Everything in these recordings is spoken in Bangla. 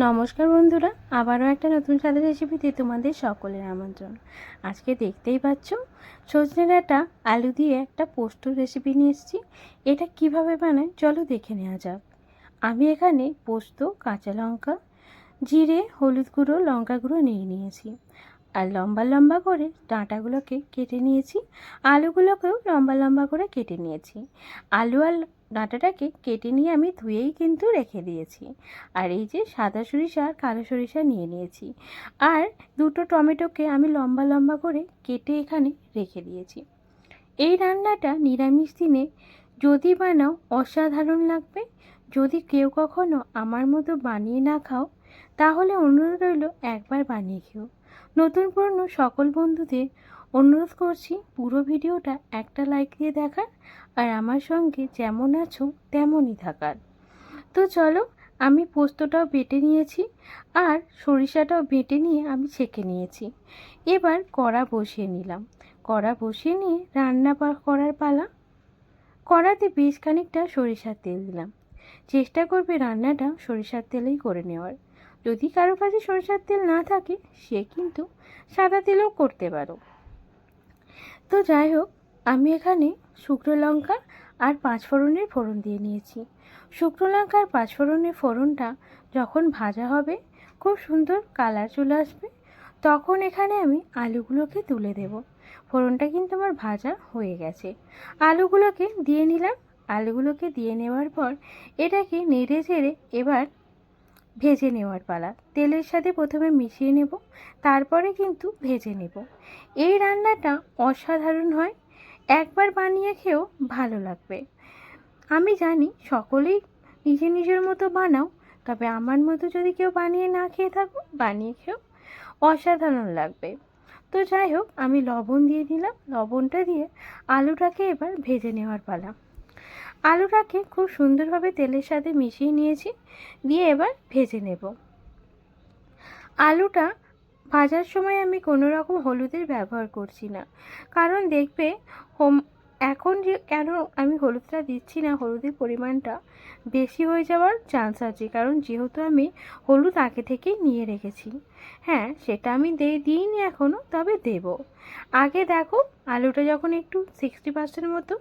নমস্কার বন্ধুরা, আবারও একটা নতুন স্বাদের রেসিপিতে তোমাদের সকলের আমন্ত্রণ। আজকে দেখতেই পাচ্ছ সজনে ডাঁটা আলু দিয়ে একটা পোস্তর রেসিপি নিয়ে এসেছি। এটা কিভাবে বানায় চলো দেখে নেওয়া যাক। আমি এখানে পোস্ত, কাঁচা লঙ্কা, জিরে, হলুদ গুঁড়ো, লঙ্কা গুঁড়ো নিয়ে নিয়েছি। আর লম্বা লম্বা করে ডাঁটাগুলোকে কেটে নিয়েছি। আলুগুলোকেও লম্বা লম্বা করে কেটে নিয়েছি। আলু আর ডাঁটাটাকে কেটে নিয়ে আমি ধুয়েই কিন্তু রেখে দিয়েছি। আর এই যে সাদা সরিষা আর কালো সরিষা নিয়ে নিয়েছি। আর দুটো টমেটোকে আমি লম্বা লম্বা করে কেটে এখানে রেখে দিয়েছি। এই রান্নাটা নিরামিষ দিনে যদি বানাও অসাধারণ লাগবে। যদি কেউ কখনো আমার মতো বানিয়ে না খাও তাহলে অনুরোধ রইল একবার বানিয়ে খেও। নতুন পুরনো সকল বন্ধুদের অনুরোধ করছি পুরো ভিডিওটা একটা লাইক দিয়ে দেখার, আর আমার সঙ্গে যেমন আছো তেমনই থাকার। তো চলো, আমি পোস্তটাও বেটে নিয়েছি আর সরিষাটাও বেটে নিয়ে আমি ছেঁকে নিয়েছি। এবার কড়া বসিয়ে নিলাম। কড়া বসিয়ে নিয়ে রান্না করার পালা। কড়াতে বেশ খানিকটা সরিষার তেল দিলাম। চেষ্টা করবে রান্নাটা সরিষার তেলেই করে নেওয়ার। যদি কারো কাছে সরিষার তেল না থাকে সে কিন্তু সাদা তেলেও করতে পারো। তো যাই হোক, আমি এখানে শুকনো লঙ্কা আর পাঁচফোড়নের ফোড়ন দিয়ে নিয়েছি। শুকনো লঙ্কা আর পাঁচফোড়নের ফোড়নটা যখন ভাজা হবে, খুব সুন্দর কালার চলে আসবে, তখন এখানে আমি আলুগুলোকে তুলে দেব। ফোড়নটা কিন্তু আমার ভাজা হয়ে গেছে। আলুগুলোকে দিয়ে নিলাম। আলুগুলোকে দিয়ে নেওয়ার পর এটাকে নেড়ে চেড়ে এবার ভেজে নেওয়ার পালা। তেলের সাথে প্রথমে মিশিয়ে নেব, তারপরে কিন্তু ভেজে নেব। এই রান্নাটা অসাধারণ হয়, একবার বানিয়ে খেয়েও ভালো লাগবে। আমি জানি সকলেই নিজের নিজের মতো বানাও, তবে আমার মতো যদি কেউ বানিয়ে না খেয়ে থাকো, বানিয়ে খেয়েও অসাধারণ লাগবে। তো যাই হোক, আমি লবণ দিয়ে দিলাম। লবণটা দিয়ে আলুটাকে এবার ভেজে নেওয়ার পালা। আলুটাকে খুব সুন্দরভাবে তেলের সাথে মিশিয়ে নিয়েছি, দিয়ে এবার ভেজে নেব। আলুটা ভাজার সময় আমি কোনো রকম হলুদের ব্যবহার করছি না, কারণ দেখবে এখন যে কেন আমি হলুদটা দিচ্ছি না, হলুদের পরিমাণটা বেশি হয়ে যাওয়ার চান্স আছে, কারণ যেহেতু আমি হলুদ আগে থেকেই নিয়ে রেখেছি। হ্যাঁ, সেটা আমি দিইনি এখনও, তবে দেব। আগে দেখো, আলুটা যখন একটু 60% মতো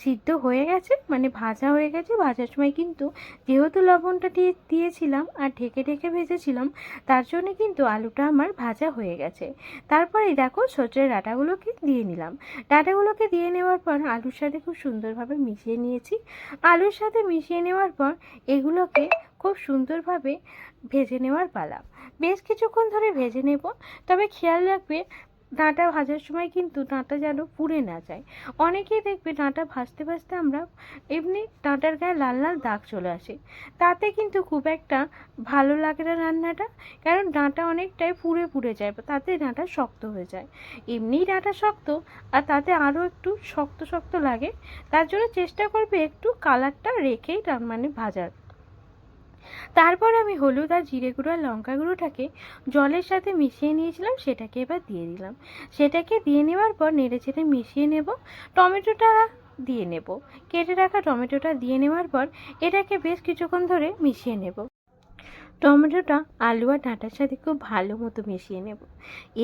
সিদ্ধ হয়ে গেছে, মানে ভাজা হয়ে গেছে, ভাজার সময় কিন্তু যেহেতু লবণটা দিয়েছিলাম আর ঢেকে ঢেকে ভেজেছিলাম, তার জন্য কিন্তু আলুটা আমার ভাজা হয়ে গেছে। তারপরেই দেখো সজনের ডাঁটাগুলোকে দিয়ে নিলাম। ডাঁটাগুলোকে দিয়ে নেওয়ার পর আলুর সাথে খুব সুন্দরভাবে মিশিয়ে নিয়েছি। আলুর সাথে মিশিয়ে নেওয়ার পর এগুলোকে খুব সুন্দরভাবে ভেজে নেওয়ার পালা। বেশ কিছুক্ষণ ধরে ভেজে নেব, তবে খেয়াল রাখবে ডাঁটা ভাজার সময় কিন্তু ডাঁটা যেন পুড়ে না যায়। অনেকেই দেখবে ডাঁটা ভাজতে ভাজতে আমরা এমনি ডাঁটার গায়ে লাল লাল দাগ চলে আসে, তাতে কিন্তু খুব একটা ভালো লাগে না রান্নাটা, কারণ ডাঁটা অনেকটাই পুড়ে পুড়ে যায়, তাতে ডাঁটা শক্ত হয়ে যায়। এমনিই ডাঁটা শক্ত, আর তাতে আরও একটু শক্ত শক্ত লাগে। তার জন্য চেষ্টা করবে একটু কালারটা রেখেই মানে ভাজার। তারপর আমি হলুদ আর জিরে গুঁড়ো আর লঙ্কা গুঁড়োটাকে জলের সাথে মিশিয়ে নিয়েছিলাম, সেটাকে এবার দিয়ে দিলাম। সেটাকে দিয়ে নেওয়ার পর নেড়েচেড়ে মিশিয়ে নেব। টমেটোটা দিয়ে নেব। কেটে রাখা টমেটোটা দিয়ে নেওয়ার পর এটাকে বেশ কিছুক্ষণ ধরে মিশিয়ে নেব। টমেটোটা আলু আর ডাঁটার সাথে খুব ভালো মতো মিশিয়ে নেব।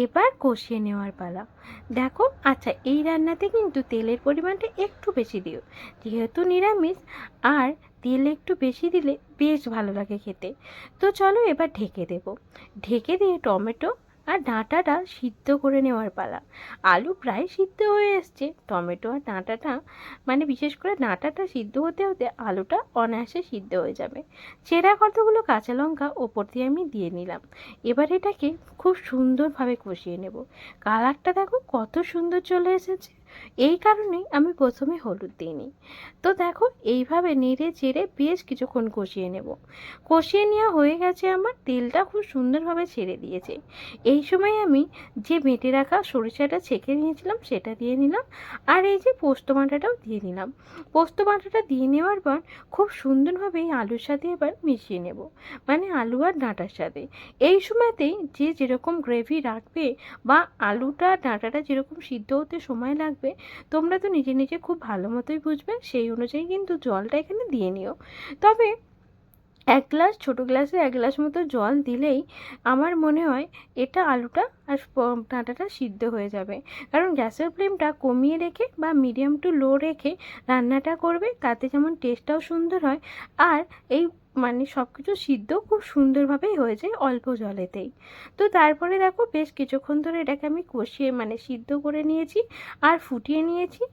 এবার কষিয়ে নেওয়ার পালা। দেখো, আচ্ছা, এই রান্নাতে কিন্তু তেলের পরিমাণটা একটু বেশি দিও, যেহেতু নিরামিষ, আর তেল একটু বেশি দিলে বেশ ভালো লাগে খেতে। তো চলো এবার ঢেকে দেব। ঢেকে দিয়ে টমেটো আর ডাঁটাটা সিদ্ধ করে নেওয়ার পালা। আলু প্রায় সিদ্ধ হয়ে এসছে, টমেটো আর ডাঁটাটা, মানে বিশেষ করে ডাঁটাটা সিদ্ধ হতে হতে আলুটা অনায়াসে সিদ্ধ হয়ে যাবে। চেরা কতগুলো কাঁচা লঙ্কা ওপর দিয়ে আমি দিয়ে নিলাম। এবার এটাকে খুব সুন্দরভাবে কষিয়ে নেব। কালারটা দেখো কত সুন্দর চলে এসেছে, এই কারণেই আমি প্রথমে হলুদ দিইনি। তো দেখো, এইভাবে নেড়ে চেড়ে বেশ কিছুক্ষণ কষিয়ে নেব। কষিয়ে নেওয়া হয়ে গেছে, আমার তেলটা খুব সুন্দরভাবে ছেড়ে দিয়েছে। এই সময় আমি যে বেটে রাখা সরিষাটা ছেঁকে নিয়েছিলাম সেটা দিয়ে নিলাম, আর এই যে পোস্ত বাটাটাও দিয়ে নিলাম। পোস্ত বাটাটা দিয়ে নেওয়ার পর খুব সুন্দরভাবে এই আলুর সাথে এবার মিশিয়ে নেব, মানে আলু আর ডাঁটার সাথে। এই সময়তেই যে যেরকম গ্রেভি রাখবে বা আলুটা ডাঁটাটা যেরকম সিদ্ধ হতে সময় লাগবে, তোমরা তো নিজে নিজে খুব ভালো মতোই বুঝবে, সেই অনুযায়ী কিন্তু জলটা এখানে দিয়ে নিও। তবে ছোটো গ্লাসে 1 গ্লাস মতো জল দিলেই আমার মনে হয় এটা আলুটা আর ডাঁটাটা সিদ্ধ হয়ে যাবে। কারণ গ্যাসের ফ্লেমটা কমিয়ে রেখে বা মিডিয়াম টু লো রেখে রান্নাটা করবে, তাতে যেমন টেস্টটাও সুন্দর হয় আর এই সব কিছু সিদ্ধ খুব সুন্দরভাবেই হয়ে যায় অল্প জলেতেই। তো তারপরে দেখো বেশ কিছুক্ষণ ধরে এটাকে আমি কষিয়ে সিদ্ধ করে নিয়েছি আর ফুটিয়ে নিয়েছি।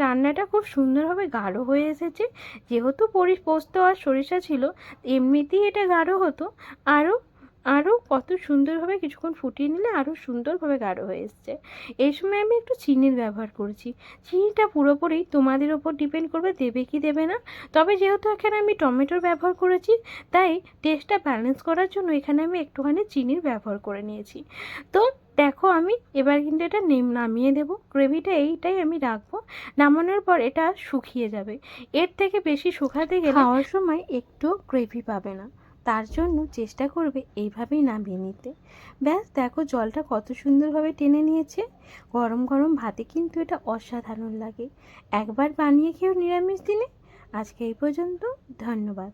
রান্নাটা খুব সুন্দরভাবে গাঢ় হয়ে এসেছে। যেহেতু পোস্ত আর সরিষা ছিল, এমনিতেই এটা গাঢ় হতো, আরও আরও কত সুন্দরভাবে কিছুক্ষণ ফুটিয়ে নিলে আরও সুন্দরভাবে গাঢ় হয়ে এসছে। এই সময় আমি একটু চিনির ব্যবহার করেছি। চিনিটা পুরোপুরি তোমাদের ওপর ডিপেন্ড করবে দেবে কি দেবে না। তবে যেহেতু এখানে আমি টমেটোর ব্যবহার করেছি, তাই টেস্টটা ব্যালেন্স করার জন্য এখানে আমি একটুখানি চিনির ব্যবহার করে নিয়েছি। তো দেখো আমি এবার কিন্তু এটা নামিয়ে দেবো। গ্রেভিটা এইটাই আমি রাখবো। নামানোর পর এটা শুকিয়ে যাবে। এর থেকে বেশি শুকাতে গেলে খাওয়ার সময় একটু গ্রেভি পাবে না। তার জন্য চেষ্টা করবে এইভাবেই নামিয়ে নিতে। ব্যাস দেখো জলটা কত সুন্দরভাবে টেনে নিয়েছে। গরম গরম ভাতে কিন্তু এটা অসাধারণ লাগে। একবার বানিয়ে খেও নিরামিষ দিনে। আজকে এই পর্যন্ত। ধন্যবাদ।